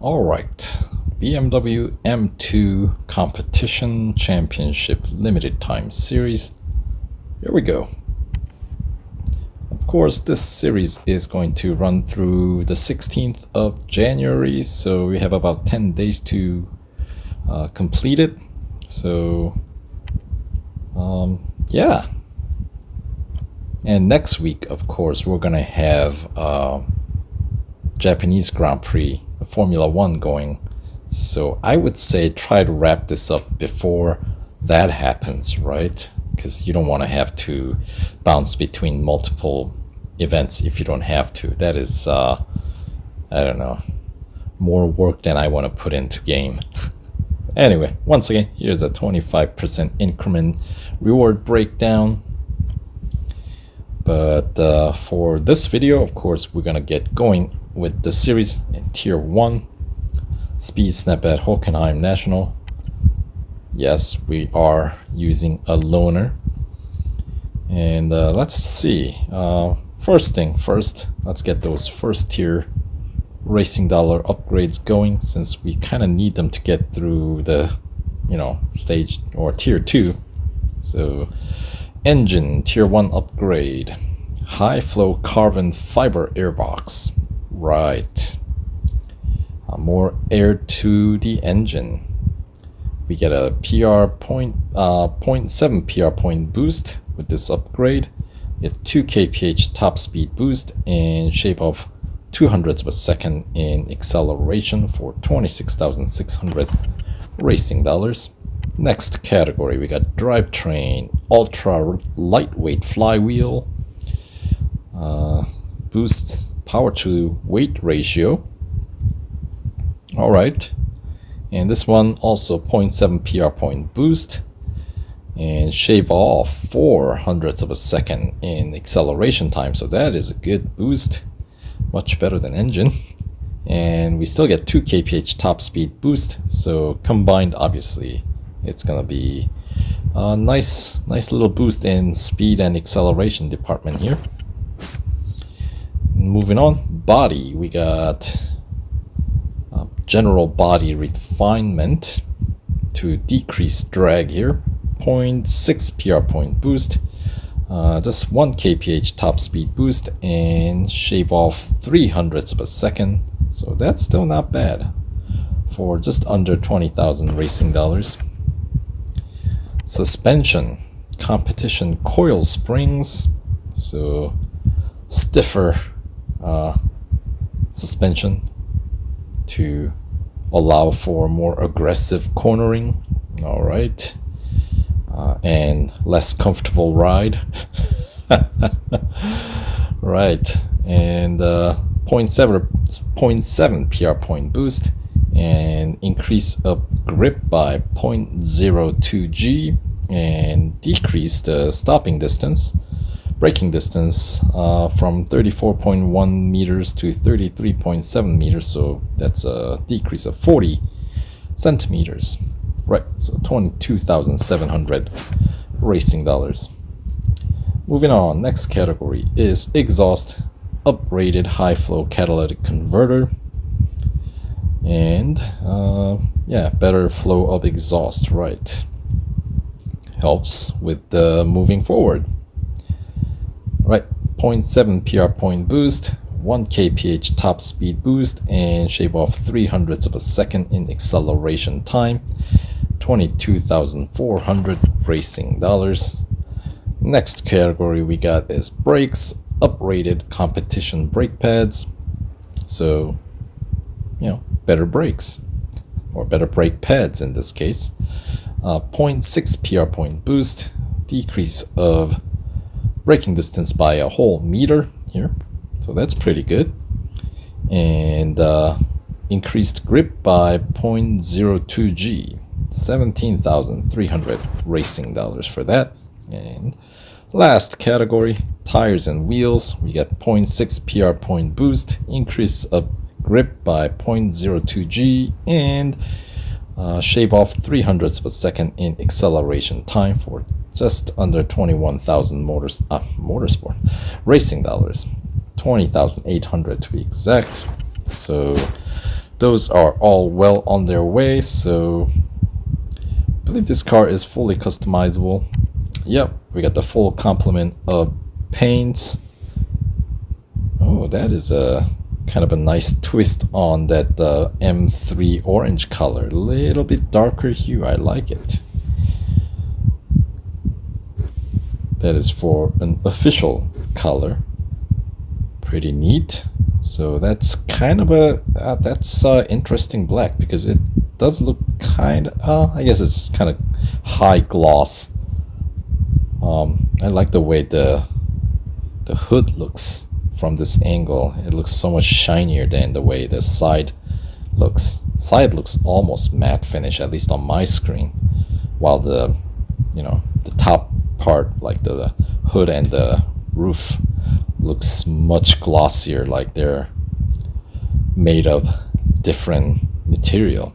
All right, BMW M2 Competition Championship Limited Time Series. Here we go. Of course, this series is going to run through the 16th of January, so we have about 10 days to complete it. So, yeah. And next week, of course, we're gonna have Japanese Grand Prix, Formula One going. So I would say try to wrap this up before that happens, right? Because you don't want to have to bounce between multiple events if you don't have to. That is, I don't know, more work than I want to put into game. Anyway, once again, here's a 25% increment reward breakdown. But for this video, of course, we're gonna get going with the series in Tier 1. Speed Snap at Hockenheim National. Yes, we are using a loaner. And let's see. First thing first, let's get those first tier racing dollar upgrades going, since we kind of need them to get through the, stage or Tier 2. So, engine Tier 1 upgrade. High flow carbon fiber airbox. Right. More air to the engine. We get a PR 0.7 PR point boost with this upgrade. We get 2 kph top speed boost and shave off 200ths of a second in acceleration for 26,600 racing dollars. Next category, we got Drivetrain ultra lightweight flywheel. Boost power to weight ratio. All right, and this one also 0.7 PR point boost and shave off 400ths of a second in acceleration time, so that is a good boost, much better than engine. And we still get 2 kph top speed boost, so combined obviously it's gonna be a nice little boost in speed and acceleration department here. Moving on, body, we got general body refinement to decrease drag here. 0.6 PR point boost, just 1 kph top speed boost and shave off 300ths of a second. So that's still not bad for just under 20,000 racing dollars. Suspension, competition coil springs, so stiffer suspension to allow for more aggressive cornering. All right, and less comfortable ride. Right, and 0.7 PR point boost and increase of grip by 0.02 G and decrease the stopping distance, braking distance from 34.1 meters to 33.7 meters, so that's a decrease of 40 centimeters. Right, so 22,700 racing dollars. Moving on, next category is exhaust upgraded high flow catalytic converter. And yeah, better flow of exhaust, right? Helps with the moving forward. Right, 0.7 PR point boost, 1 kph top speed boost and shave off 300ths of a second in acceleration time. 22,400 racing dollars. Next category we got is brakes, upgraded competition brake pads. So, better brakes, or better brake pads in this case. 0.6 PR point boost, decrease of braking distance by a whole meter here, so that's pretty good. And increased grip by 0.02 G, 17,300 racing dollars for that. And last category, tires and wheels, we got 0.6 PR point boost, increase of grip by 0.02 G and shave off 300ths of a second in acceleration time for just under 21,000 motorsport racing dollars, 20,800 to be exact. So those are all well on their way. So I believe this car is fully customizable. Yep, we got the full complement of paints. Oh, that is a kind of a nice twist on that M3 orange color. A little bit darker hue. I like it. That is for an official color. Pretty neat. So that's kind of a interesting black, because it does look kind of I guess it's kind of high gloss. I like the way the hood looks from this angle. It looks so much shinier than the way the side looks. Side looks almost matte finish, at least on my screen, while the the top part, like the hood and the roof, looks much glossier, like they're made of different material.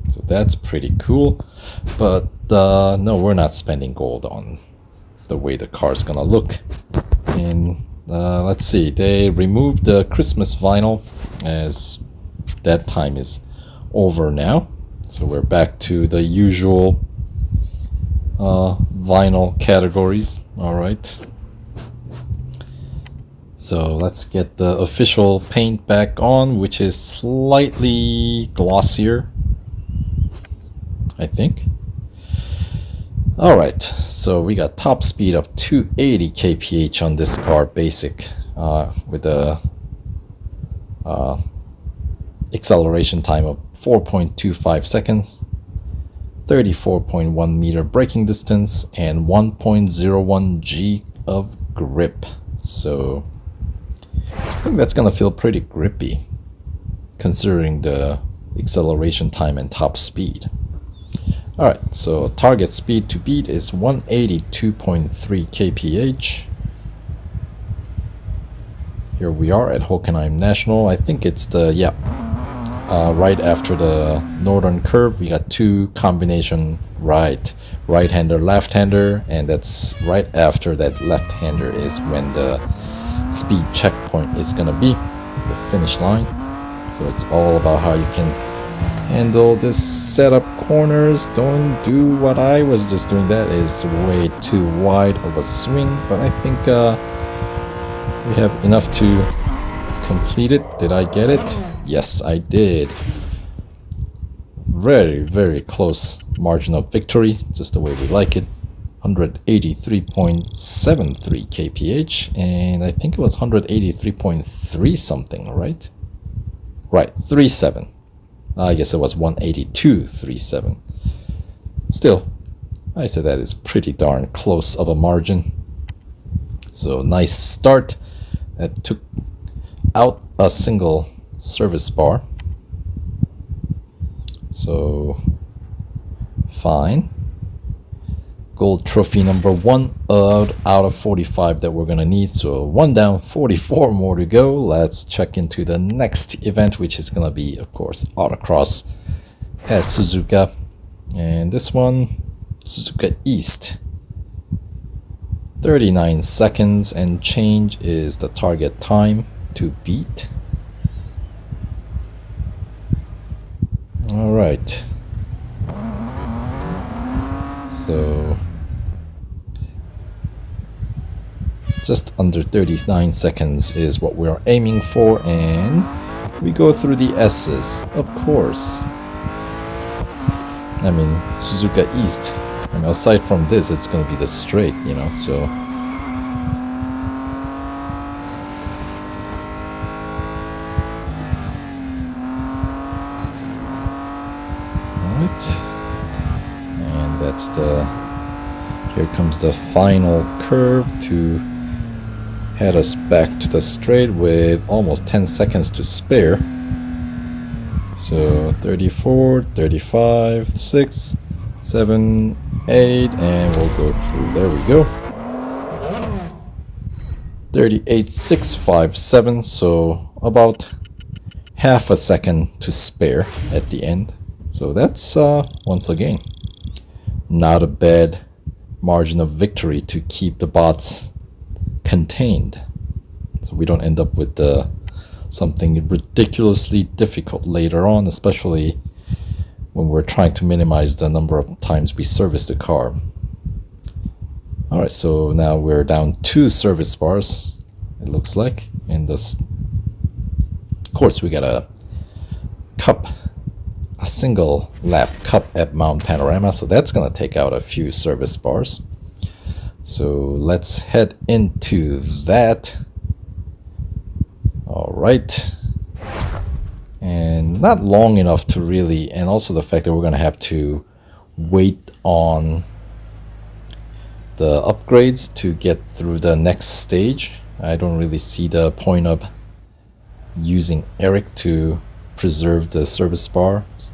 So that's pretty cool. But no, we're not spending gold on the way the car's gonna look. And let's see, they removed the Christmas vinyl, as that time is over now. So we're back to the usual vinyl categories. All right. So let's get the official paint back on, which is slightly glossier, I think. All right, so we got top speed of 280 kph on this car, basic, with a acceleration time of 4.25 seconds, 34.1 meter braking distance, and 1.01 G of grip. So I think that's gonna feel pretty grippy, considering the acceleration time and top speed. Alright, so target speed to beat is 182.3 kph. Here we are at Hockenheim National. I think it's the, right after the northern curve. We got two combination right-hander, left-hander, and that's right after that left-hander is when the speed checkpoint is gonna be, the finish line. So it's all about how you can handle this setup corners. Don't do what I was just doing. That is way too wide of a swing, but I think we have enough to complete it. Did I get it? Yes, I did. Very, very close margin of victory, just the way we like it. 183.73 kph, and I think it was 183.3 something, right? Right, 37. I guess it was 182.37. Still, I said that is pretty darn close of a margin. So nice start. That took out a single service bar. So fine. Gold trophy number 1 out of 45 that we're gonna need. So 1 down, 44 more to go. Let's check into the next event, which is gonna be, of course, autocross at Suzuka. And this one, Suzuka East. 39 seconds and change is the target time to beat. All right. So just under 39 seconds is what we are aiming for, and we go through the S's, of course. I mean, Suzuka East, I mean, aside from this, it's gonna be the straight, you know, so. Alright. And that's the, here comes the final curve to head us back to the straight with almost 10 seconds to spare. So 34, 35, 6, 7, 8, and we'll go through. There we go. 38.657, so about half a second to spare at the end. So that's once again not a bad margin of victory to keep the bots contained, so we don't end up with the something ridiculously difficult later on, especially when we're trying to minimize the number of times we service the car. Alright, so now we're down 2 service bars, it looks like, and this, of course we got a single lap cup at Mount Panorama, so that's gonna take out a few service bars. So let's head into that. Alright. And not long enough to really, and also the fact that we're gonna have to wait on the upgrades to get through the next stage. I don't really see the point of using Eric to preserve the service bars.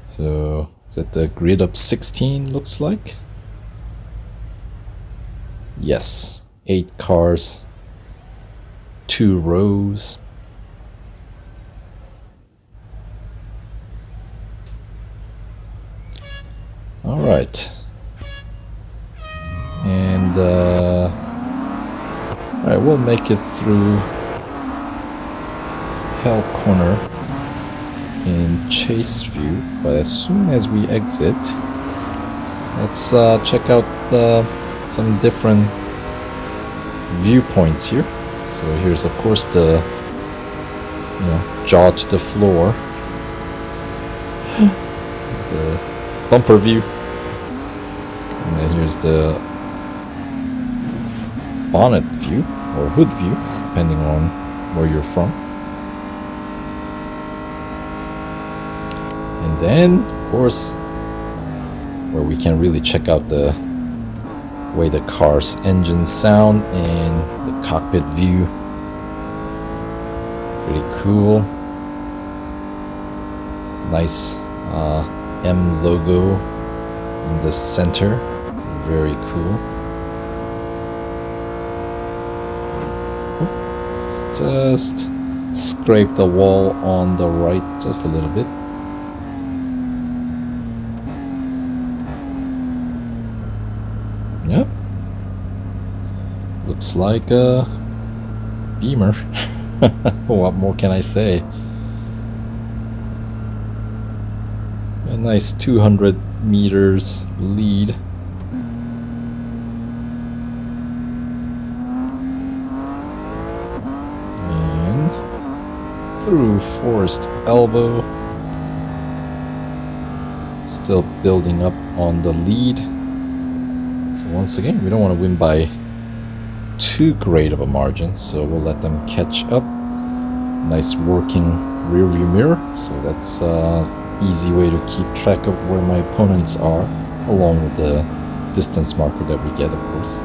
So is that the grid up 16 looks like? Yes, 8 cars, 2 rows. All right. And all right, we'll make it through Hell Corner in Chase View, but as soon as we exit, let's check out some different viewpoints here. So here's of course the jaw to the floor, the bumper view, and then here's the bonnet view or hood view, depending on where you're from. And then of course where we can really check out the way the car's engines sound and the cockpit view. Pretty cool. Nice M logo in the center. Very cool. Just scrape the wall on the right just a little bit. Yeah, looks like a Beamer. What more can I say? A nice 200 meters lead. And through Forest Elbow. Still building up on the lead. Once again, we don't want to win by too great of a margin, so we'll let them catch up. Nice working rear view mirror, so that's an easy way to keep track of where my opponents are, along with the distance marker that we get, of course.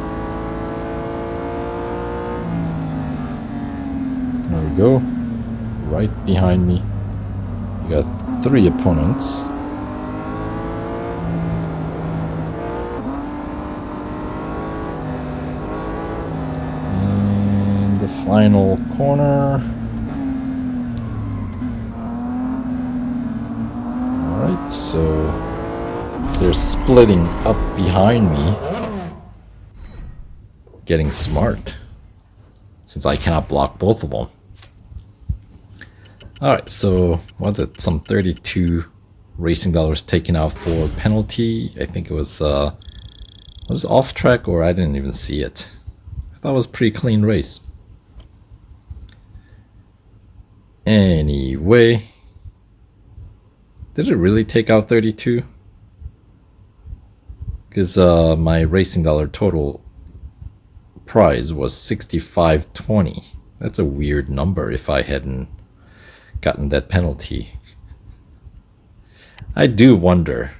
There we go. Right behind me, we got 3 opponents. Final corner. Alright, so they're splitting up behind me. Getting smart, since I cannot block both of them. Alright, so what's it? Some 32 racing dollars taken out for penalty. I think it was off track, or I didn't even see it. I thought it was a pretty clean race. Anyway, did it really take out 32? Because my racing dollar total prize was 65.20. That's a weird number if I hadn't gotten that penalty. I do wonder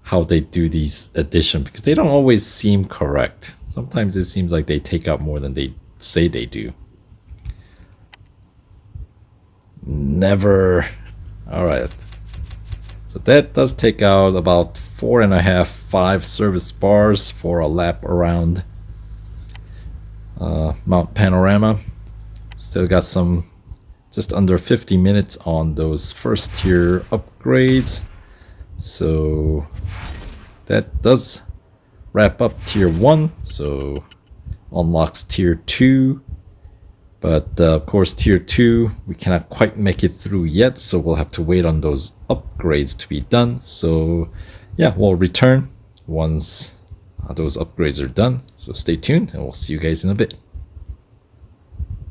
how they do these additions, because they don't always seem correct. Sometimes it seems like they take out more than they say they do. Never. Alright, so that does take out about 4.5-5 service bars for a lap around Mount Panorama. Still got some, just under 50 minutes on those first tier upgrades, so that does wrap up tier 1. So unlocks tier 2 But of course, tier 2, we cannot quite make it through yet, so we'll have to wait on those upgrades to be done. So yeah, we'll return once those upgrades are done. So stay tuned, and we'll see you guys in a bit.